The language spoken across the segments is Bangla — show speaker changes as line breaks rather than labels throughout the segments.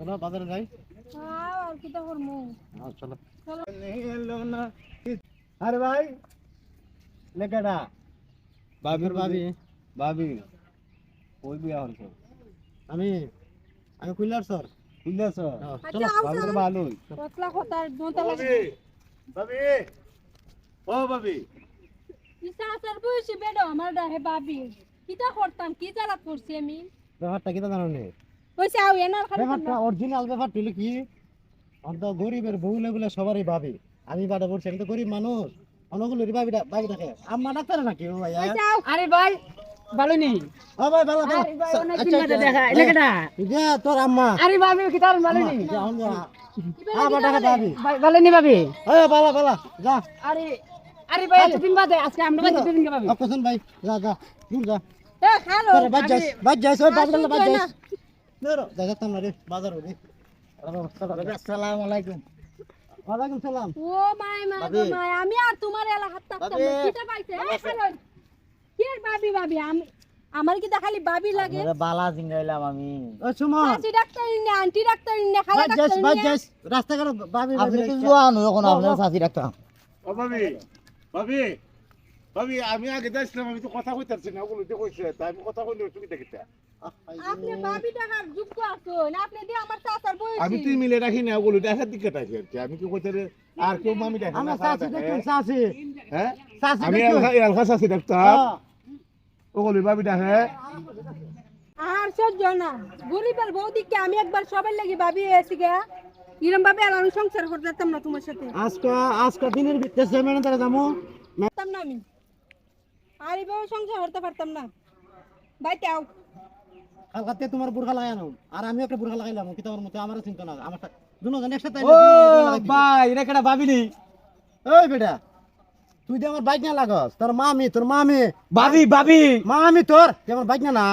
চলো বাজারে যাই।
আর কি তা করমু
চলো
চলো
এলো না। আরে ভাই লেখাটা বাবির ভাবি ভাবি ওই বিয়া হচ্ছে। আমি আমি কুইলার স্যার কুইলার স্যার চলো
আচ্ছা,
ভাবির
আচ্ছা।
ভালোই।
পতলা কথা দোতা
ভাবি
লাগে
ভাবি ও ভাবি
ইসা আসার বয়সী বেডো আমার ডাহে বাবি কি তা করতাম কি জ্বালা করছি আমি
ব্যাপারটা কি জানো নে?
কইছে আও এনার খালি
ব্যাপারটা অরিজিনাল ব্যাপারটা হলো কি অন্ত গরিবের বউ লেগুলা সবারই ভাবি। আমি বাড়া বলছি আমি তো গরিব মানুষ অনগুলোর ভাবি থাকে আম্মা ডাক্তার নাকি ও ভাইয়া?
কইছে আও
আরে ভাই ভালো নেই।
ও ভাই ভালো ভালো।
আরে ভাই অনেক দিন বাদে দেখা এলাকাটা।
যা তোর আম্মা
আরে ভাবি কি তার ভালো নেই।
যা আমরা আবার ডাকা ভাবি
ভাই ভালো নেই ভাবি।
ও ভালো ভালো যা
আরে আরে ভাই দিন বাদে আজকে আমরা বাজে দিন ভাবি।
অপছন ভাই যা যা দূর যা
এ খালো
তোর বাজ যাইস ওই বাবুলা বাজ যাইস নেরো দেখা তাম রে বাজার ওদি। আসসালামু আলাইকুম। ওয়ালাইকুম সালাম।
ও মাই মা
বাবি।
গো মাই আমি আর তোমার এলা হাত তাকতাম
বাবি।
না কিটা পাইছে এ খালো কি বাবি বাবি আমি আমার কি খালি বাবি লাগে
বালা জিঙ্গাইলাম আমি।
ও সুমন
চাচি ডাক্তার না আন্টি ডাক্তার না খালা
বাজ যাইস
ডাক্তার
বাজ
না
যাইস রাস্তা করে ভাবি
আপনি
ভাবি
তো জোয়ান এখন আপনার সাথী রাখতাম।
ও ভাবি ভাবি ভাবি আমি আগে যাইছিলাম আমি তো কথা কইতাছি না ওগুলো তো কইছে তাই আমি কথা কইলে অসুবিধা কিতা
আপনি বাবি টাকার যোগ্য আছেন আপনি দিয়ে আমার চাচার
আমি
বয়সী
তুই মিলে রাখি না ওগুলো দেখার দিকে তাকি আর কি আমি কি কইতে রে আর কেউ মামি দেখে
আমরা
না খাওয়া
সাসি
দেখে।
দেখুন সাসি
হ্যাঁ
সাসি
আমি
দেখুন
এলখা চাষি দেখতাম
হ্যাঁ।
ওগুলো ভাবি দেখে
আর সহ্য না গরিবের বৌদিকে আমি একবার সবার লাগি ভাবি এসে গা এরম ভাবে আর আমি সংসার করতে পারতাম না তোমার সাথে
আজকে দিনের ভিতরে সেমেনে তারা যাবো
পারতাম না আমি আর এইভাবে সংসার করতে পারতাম না বাইতে আও
কালকাতে তোমার বুরখা লাগানো আর আমি একটা বুরখা লাগাইলাম কি তোমার মতে আমারও চিন্তা না আমার দুজন একসাথে
ও ভাই রেখাটা ভাবিনি।
ওই বেটা তুই যে আমার বাইক না লাগস তোর মামি
ভাবি ভাবি
মামি তোর যে আমার বাইক না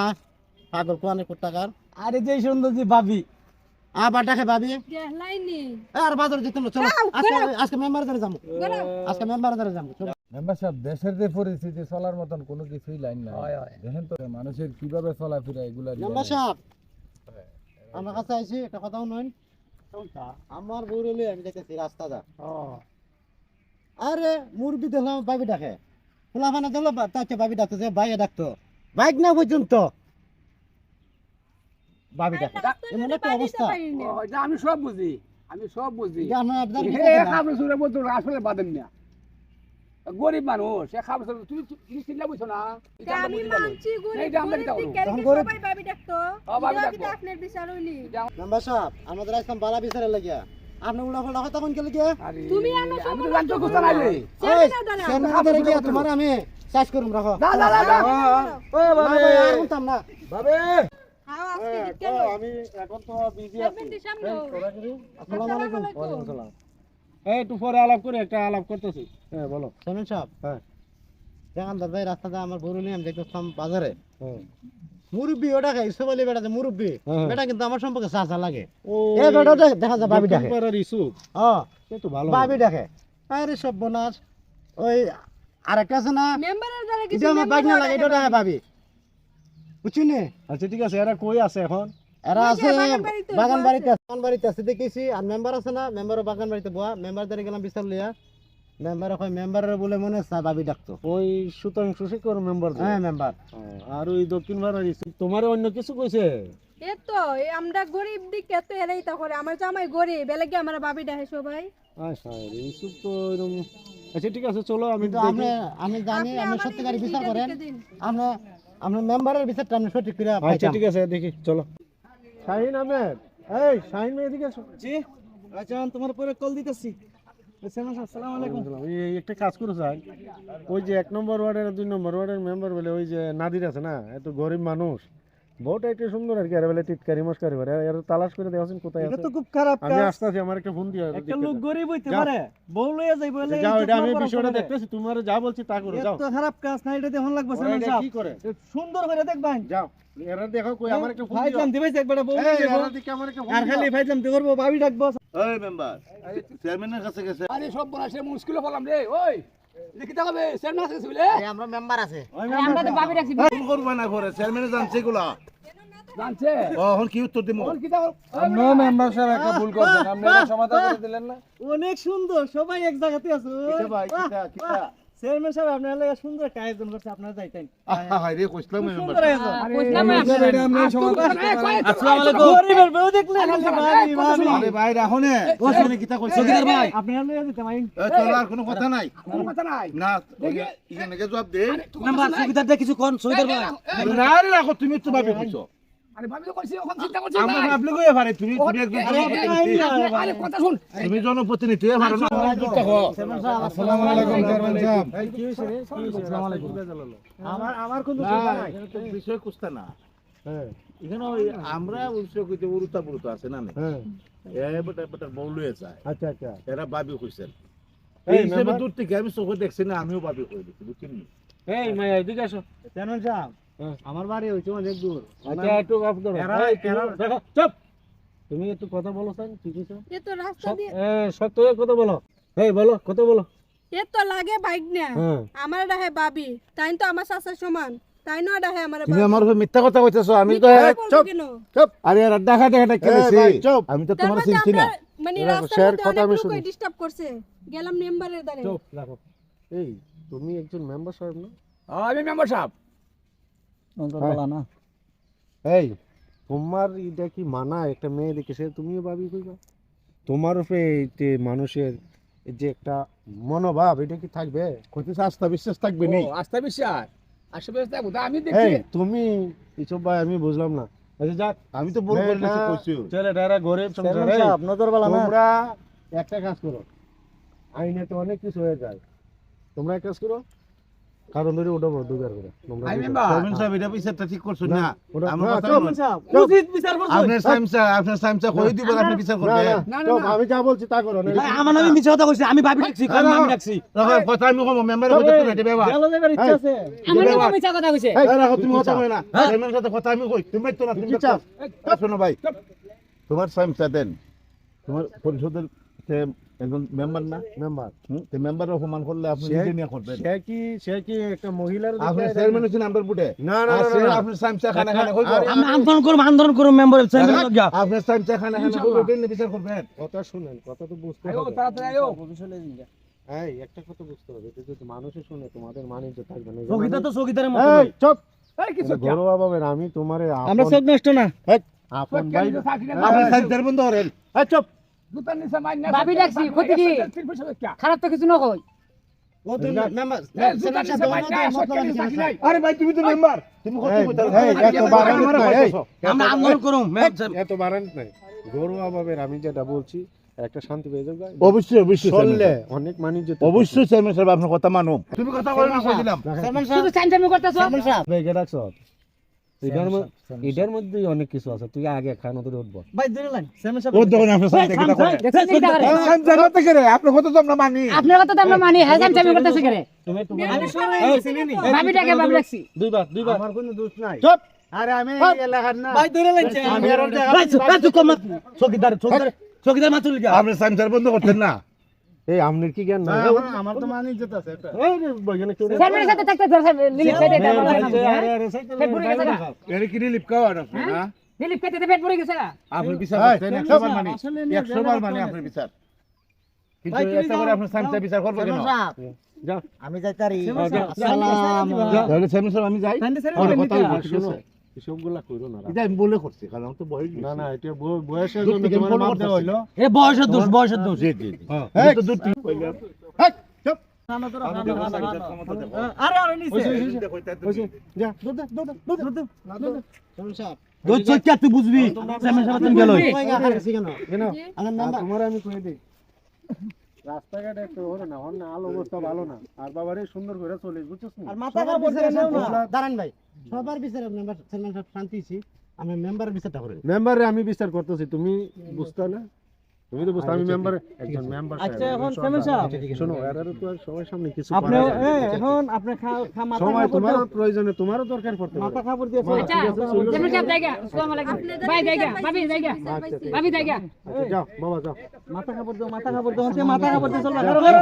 পাগল কোয়ানে কোটাকার
আরে যে সুন্দর যে ভাবি।
আবার ডাকে ভাবি
দেখলাইনি
আর বাজার যেতাম না চলো আজকে মেম্বার ধরে যাবো
গেলাম
আজকে মেম্বার ধরে যাবো চলো
মেম্বার সাহেব দেশের যে পরিস্থিতি চলার মতন কোনো কিছুই লাইন নাই দেখেন তো মানুষের কিভাবে চলাফেরা এগুলা
মেম্বার সাহেব আমার কাছে আইছি একটা কথাও নয় আমার বউ রেলে আমি দেখতেছি রাস্তা যা আরে মুরগি দেখলাম ভাবি ডাকে ফুলাফানা দেখলো তাকে ভাবি ডাকতো যে ভাইয়া ডাকতো বাইক না পর্যন্ত ভাবি ডাকে এমন একটা অবস্থা
আমি সব বুঝি আমি সব বুঝি।
যে আমার আপনার
খাবার সুরে বলতো আসলে বাদেন না গরিব মানুষ এ খাবার তুমি তুমি চিন্তা বুঝছো না।
আমি মানছি গরিব
এইটা আমরা
গরিব
কি
দিকে
গরিব?
সবাই ভাবি ডাকতো
ভাবি
এটা
ডাকতো।
কি আপনার বিচার হইলি
মেম্বার সাহেব আমাদের আসলাম বালা বিচারে লাগিয়া আপনি উল্টা পাল্টা কথা কোন গেলে গিয়া
তুমি আনো
আমি তো জানতো কোথা নাইলে
তোমার আমি চাষ করুম রাখো
যা যা যা
ও ভাবি আর উঠতাম না
ভাবে
হাও আজকে দিকে
আমি এখন তো বিজি
সেভেন্টি সামনে
আসসালামু আলাইকুম
ওয়ালাইকুম
আসসালাম
এই একটু পরে আলাপ করে একটা আলাপ করতেছি হ্যাঁ বলো
শোনেন সাহেব
হ্যাঁ
দেখান দাদা রাস্তাতে আমার বড় নিয়ে আমি দেখতাম বাজারে মুরব্বি ওটা খাই সবাই বেটা যে মুরব্বি
হ্যাঁ।
বেটা কিন্তু আমার সম্পর্কে চাচা লাগে
ও
এ বেটা দেখা যায় ভাবি ডাকে
দক্ষিণপাড়ার ইসুক
ও
সে তো ভালো
ভাবি ডাকে আরে সব বোনাস ওই আরেকটা আছে না
মেম্বারের দ্বারা
এটা
কিছু
আমার বাইক না লাগে এটা ডাকে ভাবি বুঝছি নে
আচ্ছা ঠিক আছে এরা কই আছে এখন
এরা
ওই যে
আছে
বাগান বাড়িতে
বাগান বাড়িতে আছে দেখেছি আর মেম্বার আছে না মেম্বারও বাগান বাড়িতে বয়া মেম্বার দ্বারা গেলাম বিচার লিয়া মেম্বার হয় মেম্বারের বলে মনে হচ্ছে ভাবি ডাকতো
ওই শতাংশ শিক্ষক মেম্বার
হ্যাঁ মেম্বার
আর ওই দক্ষিণপাড়ার ইসুক তোমার অন্য কিছু কইছে
এ তো আমরা গরিব দিকে তো এরাই তো করে আমার জামাই গরিব বেলাগে আমার ভাবি ডাকে সবাই
আচ্ছা ইসুক তো এরকম আচ্ছা ঠিক আছে চলো আমি
কিন্তু আমি জানি আপনি
আমার
সত্যিকারী
এই
বিচার
দিকে
করেন
দিন।
আমরা আমরা মেম্বারের বিচারটা আপনি সঠিক করে
আচ্ছা
পাইতাম।
ঠিক আছে দেখি চলো শাহিন আহমেদ এই শাহিন মেয়ে এদিকে এসো
জি আচ্ছা তোমার পরে কল দিতেছি আসসালামু আলাইকুম
এই একটা কাজ করে চাই ওই যে 1 নম্বর ওয়ার্ডের 2 নম্বর ওয়ার্ডের মেম্বার বলে ওই যে নাদির আছে না এত গরিব মানুষ বহুত একটা সুন্দর আর কি আর বলে টিটকারি মস্কারি করে এর তালাশ করে দেওয়া কোথায়
এটা
আছে
তো খুব খারাপ
আমি
কাজ
আসতেছি আমার একটা ফোন দিয়ে
একটা লোক গরিব হইতে
যাও।
পারে বউ লইয়া যাইবো এলে
যাও এটা আমি
ইজ্জত
বিষয়টা
করা
দেখতেছি তোমার যা বলছি তা করো যাও
এত খারাপ কাজ না এটা দেখুন লাগবে
ওরা
সালাম
এটা
সাহেব
কি করে
সুন্দর করে দেখবেন
যাও এরা দেখো কই আমার একটা ফোন দিও
ভাইজান দিবেন একবার বউ
এই
লইয়া যাইবো
এরা দিকে আমার একটা ফোন
আর খালি ভাইজান দি করবো ভাবি ডাকবো
এই মেম্বার চেয়ারম্যানের কাছে গেছে
আরে সব বনাসে মুশকিলে বললাম রে ওই দেখি তা হবে স্যার না আছে বলে
আমরা মেম্বার আছে
আমরা তো ভাবি রাখছি।
ফোন করবা না করে চেয়ারম্যানে জানছে এগুলা
জানছে
এখন কি উত্তর দিমু
কোন কিতা
আপনিও মেম্বার সাহেব একটা ভুল করছেন, আপনি এটা সমাধান করে দিলেন না?
অনেক সুন্দর, সবাই এক জায়গাতে আছো।
কিতা ভাই কিতা কিতা
চেয়ারম্যান সাহেব আপনার লাগে সুন্দর একটা আয়োজন করছে, আপনারা যাইতেন।
হাই রে কইছলাম মেম্বার
সুন্দর আয়োজন।
এটা আপনি সমাধান
আসসালামু আলাইকুম
গরিবের বউ দেখলে খালি ভাবি ভাবি।
আরে ভাই রাখনে ওখানে কিতা কইছ
সকিদার ভাই
আপনারা লইয়া দিতে মাইন।
তোর আর কোনো কথা নাই
কোনো কথা নাই
না এখানে জবাব দে
নাম্বার সকিদার দে কিছু কোন সকিদার ভাই
না রে রাখো তুমি তো ভাবি কইছো
আরে ভাবি তো কইছি এখন চিন্তা করছি
আমরা ভাবলে কই পারে তুমি তুমি একজন
আরে কথা শুন
তুমি জনপ্রতিনিধি তুই পারো না
চেয়ারম্যান সাহেব,
আসসালামু আলাইকুম চেয়ারম্যান সাহেব।
কি হইছে রে? কি হইছে?
আসসালামু আলাইকুম।
আমার কোনো
না
চিন্তা নাই।
এখানে তো বিষয় কুস্তা না
হ্যাঁ
এখানে ওই আমরা উৎসব কইতে উরুতা পুরুতা আছে না
হ্যাঁ
এ বটা বটা বউ লয়ে যায়
আচ্ছা আচ্ছা
এরা ভাবি কইছেন
এই
এই হিসেবে
মেম্বার-
দূর থেকে আমি চোখে দেখছি না আমিও ভাবি কই দিছি বুঝছেন
এই মাই এদিকে আসো
চেয়ারম্যান সাহেব,
হ্যাঁ।
আমার বাড়ি হইছে অনেক দূর।
আচ্ছা একটু অফ করো
এরা-
এই, তুমি-
এরা-
দেখো, চুপ তুমি একটু কথা বলো স্যার ঠিক আছে
এ তো রাস্তা দিয়ে
সত্য কথা বলো এই বলো কথা বলো
এ তো লাগে বাইক না
হ্যাঁ
আমার ডাহে বাবি তাই তো আমার চাচার সমান তাই না ডাহে আমার
তুমি আমার উপর মিথ্যা কথা কইতেছো আমি তো
চুপ কেন
চুপ আরে এরা দেখা দেখা
এই ভাই, চুপ।
আমি তো
তার
তোমার
মধ্যে
চিনছি না
আমরা মানে
এরা
রাস্তার
শেয়ার
মধ্যে
কথা আমি
অনেক
শুনি।
লোক ডিস্টার্ব করছে গেলাম মেম্বারের দ্বারে
চুপ রাখো এই তুমি একজন মেম্বার সাহেব না
আমি মেম্বার সাহেব
হ্যাঁ। এই তোমার এটা কি মানা একটা মেয়ে দেখে সে তুমিও ভাবি কইবা তোমার উপরে এই যে মানুষের এই যে একটা মনোভাব এটা কি থাকবে
কইতেছে আস্থা বিশ্বাস থাকবে নি
আস্থা বিশ্বাস আশেপাশে থাকবো তা আমি দেখছি
এই তুমি এসব ভাই আমি বুঝলাম না আচ্ছা যাক
আমি তো বল
মেয়ে
করে
না,
কইছি
ছেলেটারা গরিব সংসার এই, তোমরা একটা কাজ করো আইনে তো অনেক কিছু হয়ে যায় তোমরা এক কাজ করো কারণ ধরে উঠাবো দুবার করে তোমরা
আমি
দুজন।
মেম্বার
চেয়ারম্যান সাহেব এটা বিচারটা ঠিক করছো না
ওটা-
আমার
না,
কথা
চুপ,
বলুন।
উচিত বিচার করছো।
আপনার সামসা কই দিব আপনি বিচার
না,
করবেন
না,
না,
চুপ,
না।
আমি যা বলছি তা করো না।
আমার নামে মিছে কথা কইছি আমি ভাবি রাখছি
না, না,
আমি রাখছি
রাখো, কথা আমি কম মেম্বার কথা তো এটা বেবা
গেলো যাবার ইচ্ছা আছে।
আমার নামে মিছে কথা কইছে
এই রাখো তুমি কথা কই না চেয়ারম্যান সাথে কথা আমি কই তুমি তো না তুমি
কি চাও?
শোনো ভাই তোমার সামসা দেন তোমার পরিষদের একজন মেম্বার না
মেম্বার
তে মেম্বার অপমান করলে আপনি
সে-
নিজে নিয়ে করবেন
সে কি একটা মহিলার
আপনি
দিকে-
চেয়ারম্যান হচ্ছেন আমার বুটে
না না না, না, না।
আপনি সামসা খানা খানা কইব
আমি আন্দোলন করব মেম্বার চেয়ারম্যান লগা
আপনি সামসা খানা খানা কইব দিন বিচার করবেন
কথা শুনেন কথা তো বুঝতে
আয়ো
হবে
তাড়াতাড়ি আয়ো
এই একটা কথা বুঝতে হবে এটা যদি মানুষে শুনে তোমাদের মানিজ্য থাকবে না
সকিদার তো সকিদারের মত
এই চুপ
এই কিছু
এটা ঘরোয়া ভাবে আমি তোমারে
আমরা চোখ নষ্ট না।
আপন ভাই
আপনি সামসার বন্ধ করেন
এই চুপ
জুতার নিচে মাইনা
ভাবি ডাকছি, ক্ষতি কি? খারাপ তো কিছু না কই
ও তো মেম্বার
জুতার নিচে মাইনা সরকারি চাকরি নাই
আরে ভাই তুমি তো মেম্বার তুমি কত
এই,
কইতা
এই, এত বাড়ানিত না, এই,
আমরা আন্দোলন করব
এত বাড়ানিত নাই ঘরোয়া ভাবে আমি যেটা বলছি একটা শান্তি পেয়ে যাবে
অবশ্যই অবশ্যই
চললে অনেক মানিজ্য থাকবে।
অবশ্যই চেয়ারম্যান সাহেব আপনার কথা মানো তুমি কথা বলেন না কই দিলাম
চেয়ারম্যান
শুধু
সাহেব,
চাইন্দামি করতেছ
চেয়ারম্যান সাহেব।
বেগে রাখছো এটার মধ্যেই অনেক কিছু আছে তুই আগে খানো ধরে উঠবো
ভাই ধরে লাইন। চেয়ারম্যান সাহেব।
ও দেখুন আপনার সাথে কথা কয়
দেখছেন কি টাকা রে?
সামসা কথা করে আপনার কথা তো আমরা মানি
আপনার কথা তো আমরা মানি হ্যাঁ চাইন্দামি করতেছ করে
তুমি তোমার
আমি শুনে ছিলি নি।
ভাবি ডাকে ভাবি রাখছি
দুইবার
আমার কোনো দোষ নাই।
চুপ
আরে আমি এই এলাকার না। ভাই ধরে লাইন। আমি আর ওর জায়গা-
সকিদার মাতুল গা
আপনি সামসার বন্ধ করতেন না
এই আমনের কি জ্ঞান নাই
আমার তো মানি যেতে আছে একটা।
এই রে, বইখানে কেউ নেই।
চেয়ারম্যানের সাথে থাকতে লিলিপ পেটে
আরে, আরে, সাইকেল
পেট ভরে গেছে গা।
এর কি রিলিফ খাওয়া আপনি না
লিলিপ পেটে পেট ভরে গেছে গা।
আপনি বিচার
এই,
করতেন 100 বার মানি
আসলে নিয়ে
100 বার মানি আপনি বিচার কিন্তু
ভাই, তুমি
একটা করে
যাও,
আপনি সামসা বিচার করবেন কেন
চেয়ারম্যান সাহেব,
যা
আমি যাইতারি।
যা।
আসসালাম।
তাহলে চেয়ারম্যান সাহেব আমি যাই আমার কথা
আর
ঠিক
শোনো
আছে
এসবগুলা কইরো না
এটা আমি বলে করছি কারণ আমি তো বয়স
না না এটা বয়সের
দূর
জন্য
থেকে
তোমার
ফলো
মাপ
করতেছি।
দেওয়া হইলো
এ বয়সের দোষ বয়সের দোষ
জি জি জি
হ্যাঁ।
এই তো দূর থেকে
আরে, নিচে।
যা
চেয়ারম্যান সাহেব,
দোষ চক্কা তুই বুঝবি চেয়ারম্যান সাহেব তুমি গেল
কই গা হারছি কেন?
কেন
আমার নাম্বার।
তোমার আমি কই দিই রাস্তাঘাটে একটু হলো না হন না আলো অবস্থা ভালো না আর বাবারে সুন্দর করে চলিস বুঝছিস না
আর মাথা খারাপ বিচারে না। দাঁড়ান ভাই, সবার বিচারে মেম্বার চেয়ারম্যান সাহেব শান্তি ছি। আমি মেম্বারের বিচারটা করে।
মেম্বারে আমি বিচার করতেছি তুমি বুঝতে না তুমি তো বুঝতে আমি মেম্বার একজন মেম্বার
আচ্ছা এখন চেয়ারম্যান সাহেব
শোনো এরা তো আর সবার সামনে কিছু
আপনি
করা যায় না।
এখন আপনি মাথা
সময়
কাপড়
তোমারও প্রয়োজনে তোমারও দরকার পড়তে
মাথা
পারে
কাপড় দিয়ে
আচ্ছা যেমন সব জায়গা আসসালামু আলাইকুম ভাই জায়গা ভাবি জায়গা ভাবি জায়গা
আচ্ছা, যাও বাবা যাও
মাথা কাপড় দাও মাথা কাপড় দাও হচ্ছে মাথা কাপড় দিয়ে চলবা করো করো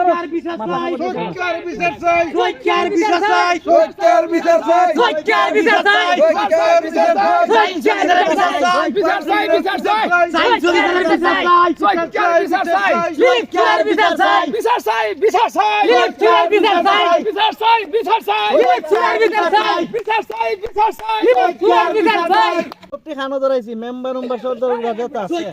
সত্যি খানো ধরাইছি মেম্বার উম্বার সব ধরে কথা আছে